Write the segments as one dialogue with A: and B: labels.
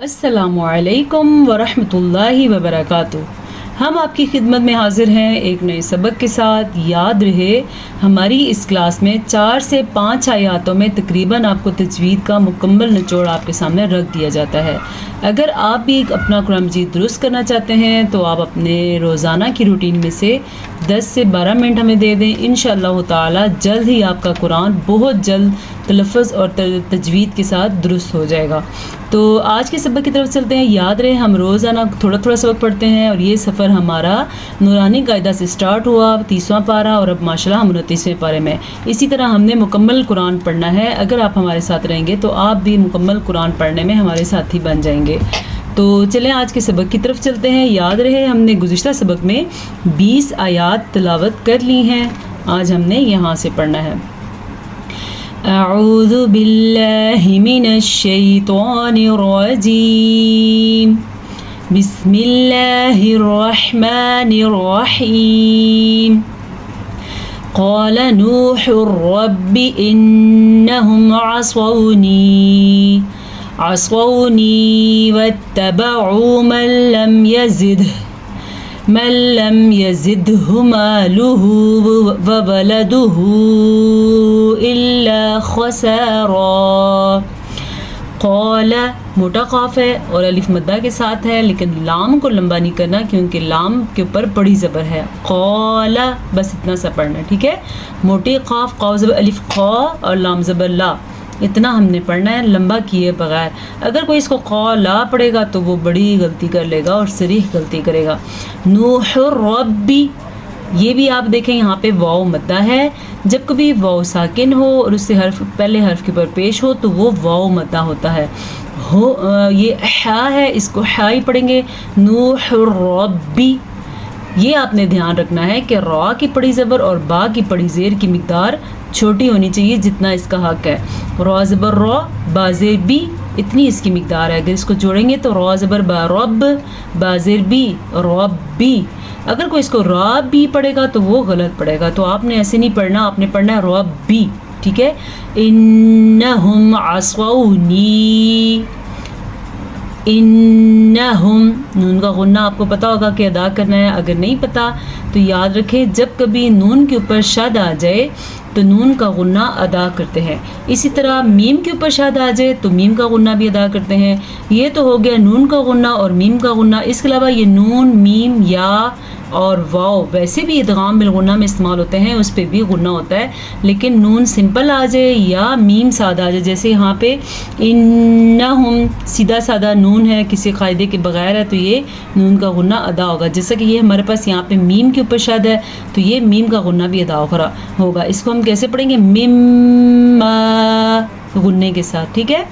A: السلام علیکم ورحمۃ اللہ وبرکاتہ۔ ہم آپ کی خدمت میں حاضر ہیں ایک نئے سبق کے ساتھ۔ یاد رہے ہماری اس کلاس میں 4 سے 5 آیاتوں میں تقریباً آپ کو تجوید کا مکمل نچوڑ آپ کے سامنے رکھ دیا جاتا ہے۔ اگر آپ بھی اپنا قرآن مجید درست کرنا چاہتے ہیں تو آپ اپنے روزانہ کی روٹین میں سے 10 سے 12 منٹ ہمیں دے دیں، انشاءاللہ تعالی جلد ہی آپ کا قرآن بہت جلد تلفظ اور تجوید کے ساتھ درست ہو جائے گا۔ تو آج کے سبق کی طرف چلتے ہیں۔ یاد رہے ہم روزانہ تھوڑا تھوڑا سبق پڑھتے ہیں اور یہ سفر ہمارا نورانی قاعدہ سے سٹارٹ ہوا، 30واں پارہ، اور اب ماشاءاللہ ہم 29ویں پارے میں۔ اسی طرح ہم نے مکمل قرآن پڑھنا ہے۔ اگر آپ ہمارے ساتھ رہیں گے تو آپ بھی مکمل قرآن پڑھنے میں ہمارے ساتھی بن جائیں گے۔ تو چلیں آج کے سبق کی طرف چلتے ہیں۔ یاد رہے ہم نے گزشتہ سبق میں 20 آیات تلاوت کر لی ہیں، آج ہم نے یہاں سے پڑھنا ہے۔ اعوذ باللہ من الشیطان الرجیم، بسم اللہ الرحمن الرحیم۔ قال نوح رب انہم عصونی واتبعوا من لم يزده ماله وولده إلا خسارا۔ قال موٹا قاف ہے اور الف مدہ کے ساتھ ہے، لیکن لام کو لمبا نہیں کرنا کیونکہ لام کے اوپر بڑی زبر ہے۔ قال بس اتنا سا پڑھنا ہے، ٹھیک ہے؟ موٹی قاف، قاف زبر الف قا اور لام زبر لا، اتنا ہم نے پڑھنا ہے لمبا کیے بغیر۔ اگر کوئی اس کو قالا پڑھے گا تو وہ بڑی غلطی کر لے گا اور صریح غلطی کرے گا۔ نوح ربی، یہ بھی آپ دیکھیں یہاں پہ واو مدہ ہے۔ جب کبھی واو ساکن ہو اور اس سے حرف پہلے حرف کے اوپر پیش ہو تو وہ واو مدہ ہوتا ہے۔ یہ حا ہے، اس کو حا ہی پڑھیں گے۔ نوح ربی، یہ آپ نے دھیان رکھنا ہے کہ را کی پڑی زبر اور با کی پڑی زیر کی مقدار چھوٹی ہونی چاہیے جتنا اس کا حق ہے۔ را زبر را، با زیر بی، اتنی اس کی مقدار ہے۔ اگر اس کو جوڑیں گے تو را زبر با رب، با زیر بی، ربی۔ اگر کوئی اس کو را بی پڑھے گا تو وہ غلط پڑھے گا، تو آپ نے ایسے نہیں پڑھنا، آپ نے پڑھنا ہے ربی، ٹھیک ہے؟ انہم عصونی، انہم، نون کا غنہ آپ کو پتا ہوگا کہ ادا کرنا ہے۔ اگر نہیں پتا تو یاد رکھیں جب کبھی نون کے اوپر شد آ جائے تو نون کا غنہ ادا کرتے ہیں، اسی طرح میم کے اوپر شد آ جائے تو میم کا غنہ بھی ادا کرتے ہیں۔ یہ تو ہو گیا نون کا غنہ اور میم کا غنہ۔ اس کے علاوہ یہ نون، میم، یا اور واو ویسے بھی ادغام بالغنہ میں استعمال ہوتے ہیں، اس پہ بھی غنہ ہوتا ہے، لیکن نون سمپل آ جائے یا میم سادہ آ جائے، جیسے یہاں پہ انہم سیدھا سادہ نون ہے، کسی قاعدے کے بغیر ہے، تو یہ نون کا غنہ ادا ہوگا۔ جیسا کہ یہ ہمارے پاس یہاں پہ میم کے اوپر شد ہے تو یہ میم کا غنہ بھی ادا ہوگا۔ اس کو ہم کیسے پڑھیں گے؟ مما، غنے کے ساتھ، ٹھیک ہے؟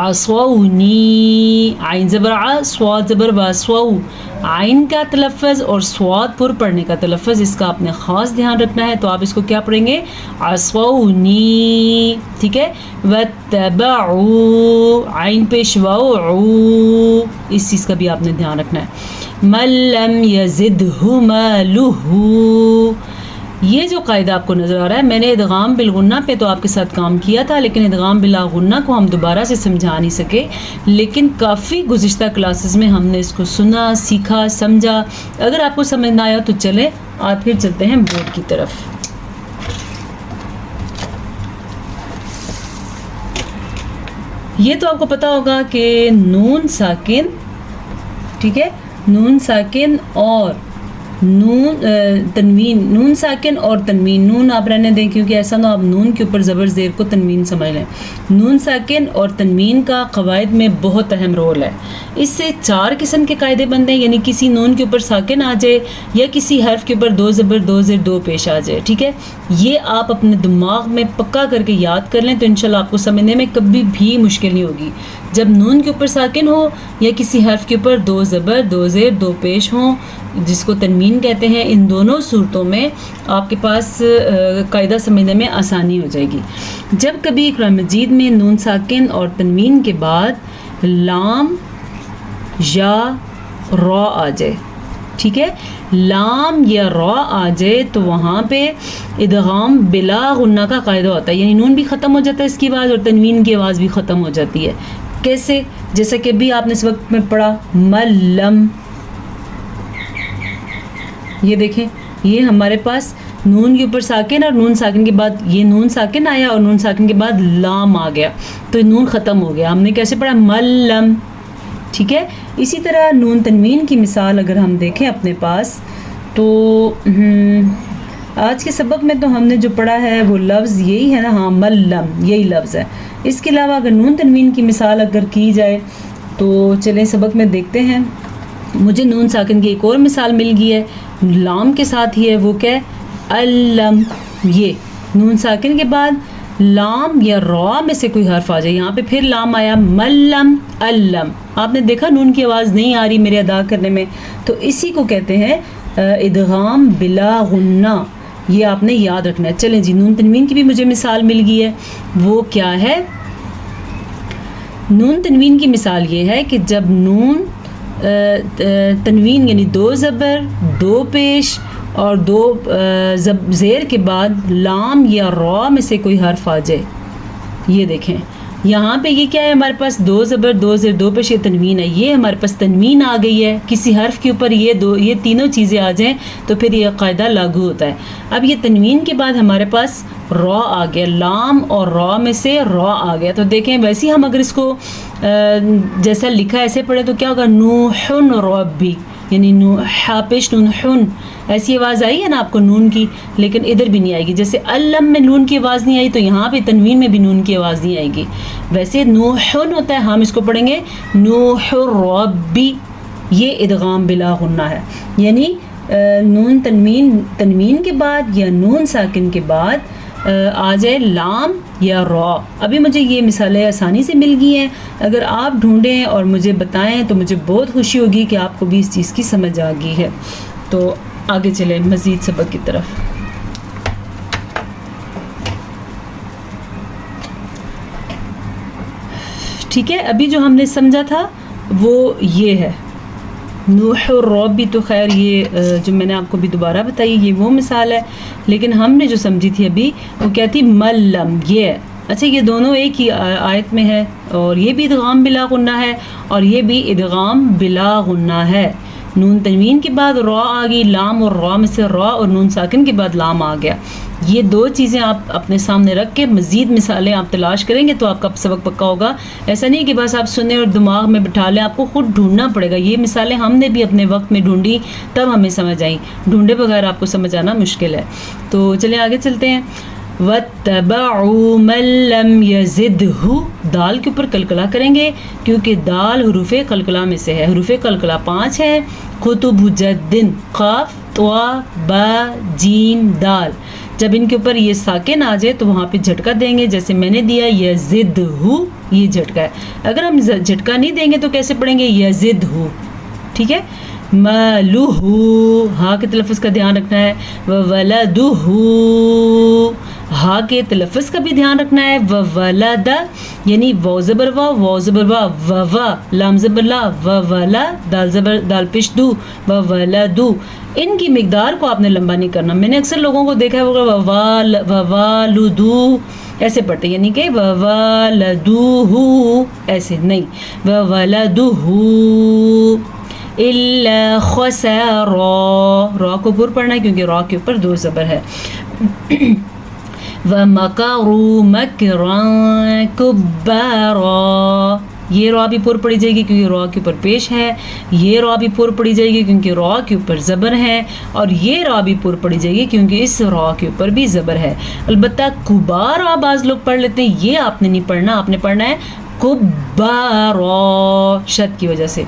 A: عصونی، عین زبر ع، صاد زبر با، سو، عین کا تلفظ اور صاد پر پڑھنے کا تلفظ، اس کا آپ نے خاص دھیان رکھنا ہے۔ تو آپ اس کو کیا پڑھیں گے؟ عصونی، ٹھیک ہے؟ واتبعوا، عین پیش واو، عو، اس چیز کا بھی آپ نے دھیان رکھنا ہے۔ من لم یزدہ مالہ، یہ جو قاعدہ آپ کو نظر آ رہا ہے، میں نے ادغام بالغنہ پہ تو آپ کے ساتھ کام کیا تھا، لیکن ادغام بلا غنہ کو ہم دوبارہ سے سمجھا نہیں سکے، لیکن کافی گزشتہ کلاسز میں ہم نے اس کو سنا، سیکھا، سمجھا۔ اگر آپ کو سمجھ نہ آیا تو چلیں آج پھر چلتے ہیں بورڈ کی طرف۔ یہ تو آپ کو پتا ہوگا کہ نون ساکن، ٹھیک ہے؟ نون ساکن اور تنوین، نون ساکن اور تنوین، نون آپ رہنے دیں کیونکہ ایسا نہ آپ نون کے اوپر زبر زیر کو تنوین سمجھ لیں۔ نون ساکن اور تنوین کا قواعد میں بہت اہم رول ہے۔ اس سے 4 قسم کے قاعدے بنتے ہیں، یعنی کسی نون کے اوپر ساکن آ جائے یا کسی حرف کے اوپر 2 زبر 2 زیر 2 پیش آ جائے، ٹھیک ہے؟ یہ آپ اپنے دماغ میں پکا کر کے یاد کر لیں تو انشاءاللہ آپ کو سمجھنے میں کبھی بھی مشکل نہیں ہوگی۔ جب نون کے اوپر ساکن ہو یا کسی حرف کے اوپر 2 زبر 2 زیر 2 پیش ہوں، جس کو تنوین کہتے ہیں، ان دونوں صورتوں میں آپ کے پاس قاعدہ سمجھنے میں آسانی ہو جائے گی۔ جب کبھی قرآن مجید میں نون ساکن اور تنوین کے بعد لام یا را آ جائے، ٹھیک ہے، لام یا را آ جائے تو وہاں پہ ادغام بلا غنہ کا قاعدہ ہوتا ہے، یعنی نون بھی ختم ہو جاتا ہے اس کی آواز اور تنوین کی آواز بھی ختم ہو جاتی ہے۔ کیسے؟ جیسا کہ ابھی آپ نے اس وقت میں پڑھا ملم، یہ دیکھیں یہ ہمارے پاس نون کے اوپر ساکن اور نون ساکن کے بعد یہ نون ساکن آیا اور نون ساکن کے بعد لام آ گیا تو نون ختم ہو گیا. ہم نے کیسے پڑھا ملم. ٹھیک ہے. اسی طرح نون تنوین کی مثال اگر ہم دیکھیں اپنے پاس تو آج کے سبق میں تو ہم نے جو پڑھا ہے وہ لفظ یہی ہے نا، ہاں ملم یہی لفظ ہے. اس کے علاوہ اگر نون تنوین کی مثال اگر کی جائے تو چلیں سبق میں دیکھتے ہیں. مجھے نون ساکن کی ایک اور مثال مل گئی ہے لام کے ساتھ ہی ہے، وہ کیا ہے علم. یہ نون ساکن کے بعد لام یا را میں سے کوئی حرف آ جائے، یہاں پہ پھر لام آیا ملم علم. آپ نے دیکھا نون کی آواز نہیں آ رہی میرے ادا کرنے میں، تو اسی کو کہتے ہیں ادغام بلا غنہ. یہ آپ نے یاد رکھنا ہے. چلیں جی نون تنوین کی بھی مجھے مثال مل گئی ہے. وہ کیا ہے؟ نون تنوین کی مثال یہ ہے کہ جب نون تنوین یعنی 2 زبر 2 پیش اور 2 زیر کے بعد لام یا را میں سے کوئی حرف آ جائے. یہ دیکھیں یہاں پہ یہ کیا ہے، ہمارے پاس 2 زبر 2 زیر 2 پیش یہ تنوین ہے. یہ ہمارے پاس تنوین آ گئی ہے، کسی حرف کے اوپر یہ تینوں چیزیں آ جائیں تو پھر یہ قاعدہ لاگو ہوتا ہے. اب یہ تنوین کے بعد ہمارے پاس را آ گیا، لام اور را میں سے را آ گیا. تو دیکھیں ویسے ہی ہم اگر اس کو جیسا لکھا ایسے پڑھے تو کیا ہوگا، نوحن ربی، یعنی حاپش نون حن، ایسی آواز آئی ہے نا آپ کو نون کی، لیکن ادھر بھی نہیں آئے گی. جیسے علم میں نون کی آواز نہیں آئی تو یہاں پہ تنوین میں بھی نون کی آواز نہیں آئے گی. ویسے نوحن ہوتا ہے، ہم اس کو پڑھیں گے نوح ربی. یہ ادغام بلا غنہ ہے، یعنی نون تنوین کے بعد یا نون ساکن کے بعد آ جائے لام یا را. ابھی مجھے یہ مثالیں آسانی سے مل گئی ہیں. اگر آپ ڈھونڈیں اور مجھے بتائیں تو مجھے بہت خوشی ہوگی کہ آپ کو بھی اس چیز کی سمجھ آ گئی ہے. تو آگے چلیں مزید سبق کی طرف. ٹھیک ہے، ابھی جو ہم نے سمجھا تھا وہ یہ ہے نوح الرب بھی. تو خیر یہ جو میں نے آپ کو بھی دوبارہ بتائی یہ وہ مثال ہے، لیکن ہم نے جو سمجھی تھی ابھی وہ کیا تھی ملم. یہ ہے اچھا، یہ دونوں ایک ہی آیت میں ہے اور یہ بھی ادغام بلا غنہ ہے اور یہ بھی ادغام بلا غنہ ہے. نون تنوین کے بعد را آ گئی، لام اور را میں سے را، اور نون ساکن کے بعد لام آ گیا. یہ 2 چیزیں آپ اپنے سامنے رکھ کے مزید مثالیں آپ تلاش کریں گے تو آپ کا سبق پکا ہوگا. ایسا نہیں کہ بس آپ سنیں اور دماغ میں بٹھا لیں، آپ کو خود ڈھونڈنا پڑے گا. یہ مثالیں ہم نے بھی اپنے وقت میں ڈھونڈی تب ہمیں سمجھ آئیں، ڈھونڈے بغیر آپ کو سمجھ آنا مشکل ہے. تو چلیں آگے چلتے ہیں. وَاتَّبَعُوا مَن لَّمْ يَزِدْهُ، دال کے اوپر قلقلہ کریں گے کیونکہ دال حروف قلقلہ میں سے ہے. حروف قلقلہ 5 ہے. قطب جدن، قاف طا با جیم دال. جب ان کے اوپر یہ ساکن آ جائے تو وہاں پہ جھٹکا دیں گے، جیسے میں نے دیا یزدہ، یہ جھٹکا ہے. اگر ہم جھٹکا نہیں دیں گے تو کیسے پڑھیں گے یزدہ. ٹھیک ہے. مالہ، ہاں کے تلفظ کا دھیان رکھنا ہے. وولدہ، ہاں کے تلفظ کا بھی دھیان رکھنا ہے. وولد یعنی واو زبر واو زبر وا لام زبر لا وولا دال زبر دال پیش دو وولدو. ان کی مقدار کو آپ نے لمبا نہیں کرنا. میں نے اکثر لوگوں کو دیکھا ہے وہ ووالدو ایسے پڑھتے ہیں، یعنی کہ ووالدوہو ایسے نہیں، وولدہ الا خسارا. را کو پر پڑھنا ہے کیونکہ را کے اوپر 2 زبر ہے. وَمَكَرُوا مَكْرًا كُبَّارًا، یہ را بھی پر پڑی جائے گی کیونکہ را کے اوپر پیش ہے. یہ را بھی پر پڑی جائے گی کیونکہ را کے اوپر زبر ہے. اور یہ را بھی پر پڑی جائے گی کیونکہ اس را کے اوپر بھی زبر ہے. البتہ کبارا بعض لوگ پڑھ لیتے ہیں، یہ آپ نے نہیں پڑھنا. آپ نے پڑھنا ہے کبارا شد کی وجہ سے.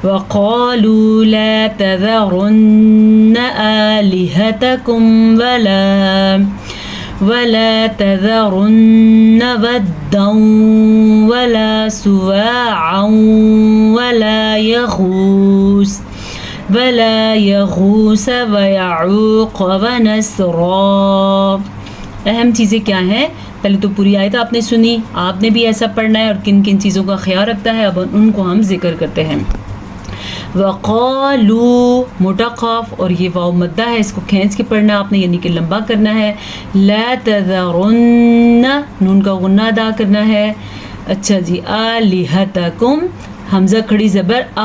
A: وَقَالُوا لَا تَذَرُنَّ آلِهَتَكُمْ وَلَا تَذَرُنَّ وَدًّا وَلَا سُوَاعًا وَلَا يَغُوثَ وَيَعُوقَ وَنَسْرًا. اہم چیزیں کیا ہیں؟ پہلے تو پوری آیت آپ نے سنی، آپ نے بھی ایسا پڑھنا ہے اور کن کن چیزوں کا خیال رکھتا ہے اب ان کو ہم ذکر کرتے ہیں. وقالو موٹا قاف اور یہ واو مدہ ہے، اس کو کھینچ کے پڑھنا ہے آپ نے، یعنی کہ لمبا کرنا ہے. لا تذرن نون کا غنہ ادا کرنا ہے. اچھا جی آلہتکم حمزہ کھڑی زبر آ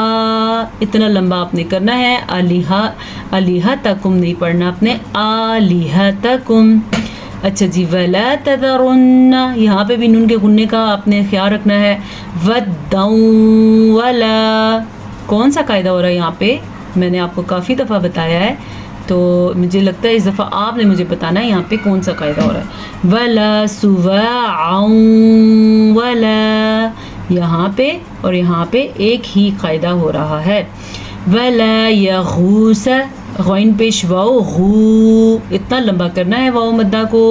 A: اتنا لمبا آپ نے کرنا ہے. آلہتکم نہیں پڑھنا آپ نے آلہتکم. اچھا جی ولا تذرن یہاں پہ بھی نون کے غننے کا آپ نے خیال رکھنا ہے. ودًا ولا کون سا قاعدہ ہو رہا ہے یہاں پہ میں نے آپ کو کافی دفعہ بتایا ہے تو مجھے لگتا ہے اس دفعہ آپ نے مجھے بتانا ہے یہاں پہ کون سا قاعدہ ہو رہا ہے. ولا سواعا ولا یہاں پہ اور یہاں پہ ایک ہی قاعدہ ہو رہا ہے. ولا یغوث غین پیش واؤ غو اتنا لمبا کرنا ہے واؤ مدہ کو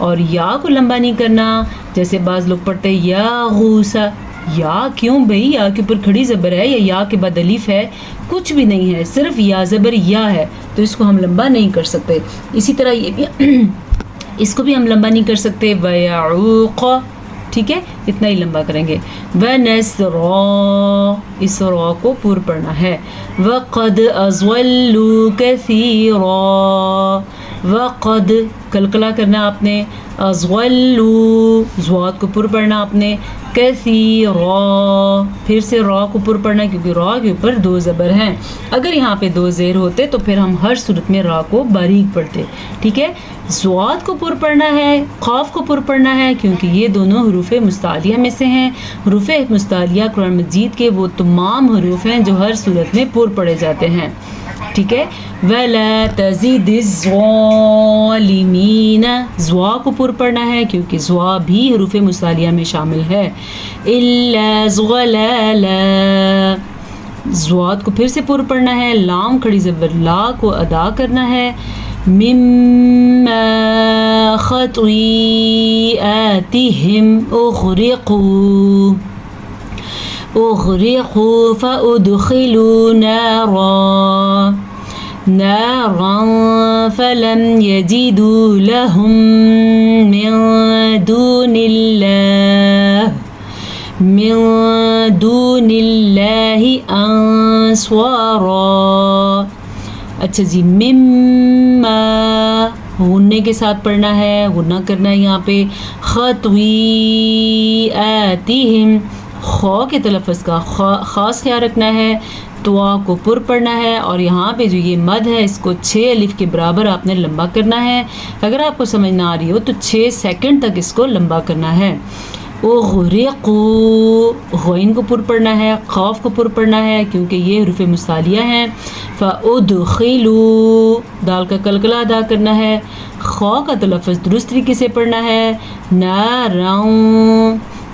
A: اور یا کو لمبا نہیں کرنا جیسے بعض لوگ پڑھتے ہیں یا غوثا. یا کیوں بھئی یا کے اوپر کھڑی زبر ہے یا کے بعد الف ہے کچھ بھی نہیں ہے صرف یا زبر یا ہے تو اس کو ہم لمبا نہیں کر سکتے. اسی طرح یہ بھی اس کو بھی ہم لمبا نہیں کر سکتے. وَيَعُوقَ ٹھیک ہے اتنا ہی لمبا کریں گے. وَنَسْرَا اس را کو پور پڑھنا ہے. وَقَدْ أَضَلُّوا كَثِيرًا وَقَدْ کلکلا کرنا آپ نے. أَضَلُّوا زواد کو پر پڑھنا آپ نے. کثیرا پھر سے را کو پر پڑھنا کیونکہ را کے اوپر دو زبر ہیں. اگر یہاں پہ دو زیر ہوتے تو پھر ہم ہر صورت میں را کو باریک پڑھتے. ٹھیک ہے زواد کو پر پڑھنا ہے قاف کو پر پڑھنا ہے کیونکہ یہ دونوں حروف مستعلیہ میں سے ہیں. حروف مستعلیہ قرآن مجید کے وہ تمام حروف ہیں جو ہر صورت میں پر پڑھے جاتے ہیں. ٹھیک ہے وَلَا تَزِدِ الظَّالِمِينَ زوا کو پر پڑھنا ہے کیونکہ زوا بھی حروف مستعلیہ میں شامل ہے. إِلَّا زُغَلَالًا زواد کو پھر سے پر پڑھنا ہے. لام کھڑی زبر لا کو ادا کرنا ہے. مِمَّا خَطِيئَاتِهِمْ أُغْرِقُوا فَأُدْخِلُوا نارا فلم يجدوا لهم من دون الله انصارا. اچھا جی مما غننے کے ساتھ پڑھنا ہے غنہ کرنا ہے یہاں پہ. خطویاتہم خو کے تلفظ کا خاص خیال رکھنا ہے. توا کو پر پڑھنا ہے اور یہاں پہ جو یہ مد ہے اس کو 6 الف کے برابر آپ نے لمبا کرنا ہے. اگر آپ کو سمجھ نہ آ رہی ہو تو 6 سیکنڈ تک اس کو لمبا کرنا ہے. اغرقوا غین کو پر پڑھنا ہے قاف کو پر پڑھنا ہے کیونکہ یہ حروف مستعلیہ ہیں. فادخلوا دال کا کلکلا ادا کرنا ہے. خا کا تلفظ درست طریقے سے پڑھنا ہے. نارا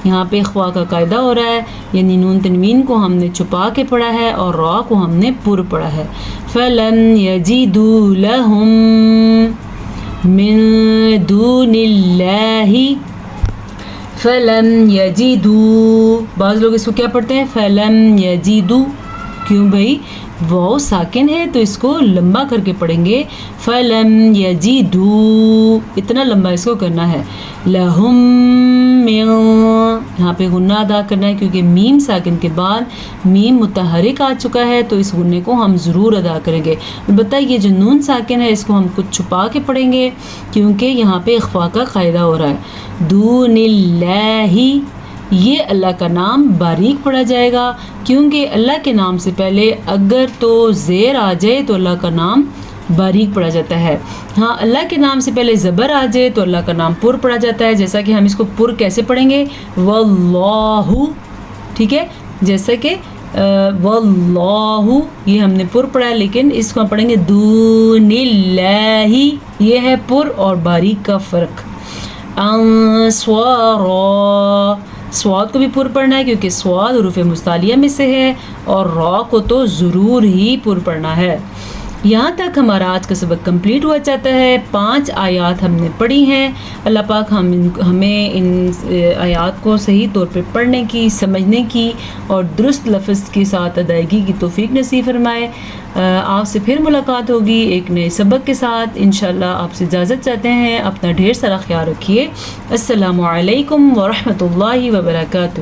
A: یہاں پہ خوا کا قاعدہ ہو رہا ہے یعنی نون تنوین کو ہم نے چھپا کے پڑھا ہے اور را کو ہم نے پر پڑھا ہے. فَلَمْ يَجِدُوا لَهُم مِّن دُونِ اللَّهِ فَلَمْ يَجِدُوا بعض لوگ اس کو کیا پڑھتے ہیں فَلَمْ يَجِدُوا کیوں بھائی واو ساکن ہے تو اس کو لمبا کر کے پڑھیں گے. فَلَمْ يَجِدُوا اتنا لمبا اس کو کرنا ہے. لَهُم یہاں پہ غنہ ادا کرنا ہے کیونکہ میم ساکن کے بعد میم متحرک آ چکا ہے تو اس غنے کو ہم ضرور ادا کریں گے. البتہ یہ جو نون ساکن ہے اس کو ہم کچھ چھپا کے پڑھیں گے کیونکہ یہاں پہ اخفا کا قاعدہ ہو رہا ہے. دون اللہ یہ اللہ کا نام باریک پڑھا جائے گا کیونکہ اللہ کے نام سے پہلے اگر تو زیر آ جائے تو اللہ کا نام باریک پڑھا جاتا ہے. ہاں اللہ کے نام سے پہلے زبر آ جائے تو اللہ کا نام پر پڑھا جاتا ہے. جیسا کہ ہم اس کو پر کیسے پڑھیں گے واللہ ٹھیک ہے جیسا کہ واللہ یہ ہم نے پر پڑھا ہے لیکن اس کو ہم پڑھیں گے دون اللہ یہ ہے پر اور باریک کا فرق. انصارا سواد کو بھی پر پڑھنا ہے کیونکہ سواد حروف مستعلیہ میں سے ہے اور را کو تو ضرور ہی پر پڑھنا ہے. یہاں تک ہمارا آج کا سبق کمپلیٹ ہوا چاہتا ہے. 5 آیات ہم نے پڑھی ہیں. اللہ پاک ہمیں ان آیات کو صحیح طور پہ پڑھنے کی سمجھنے کی اور درست لفظ کے ساتھ ادائیگی کی توفیق نصیب فرمائے. آپ سے پھر ملاقات ہوگی ایک نئے سبق کے ساتھ انشاءاللہ. آپ سے اجازت چاہتے ہیں. اپنا ڈھیر سارا خیال رکھیے. السلام علیکم ورحمۃ اللہ وبرکاتہ.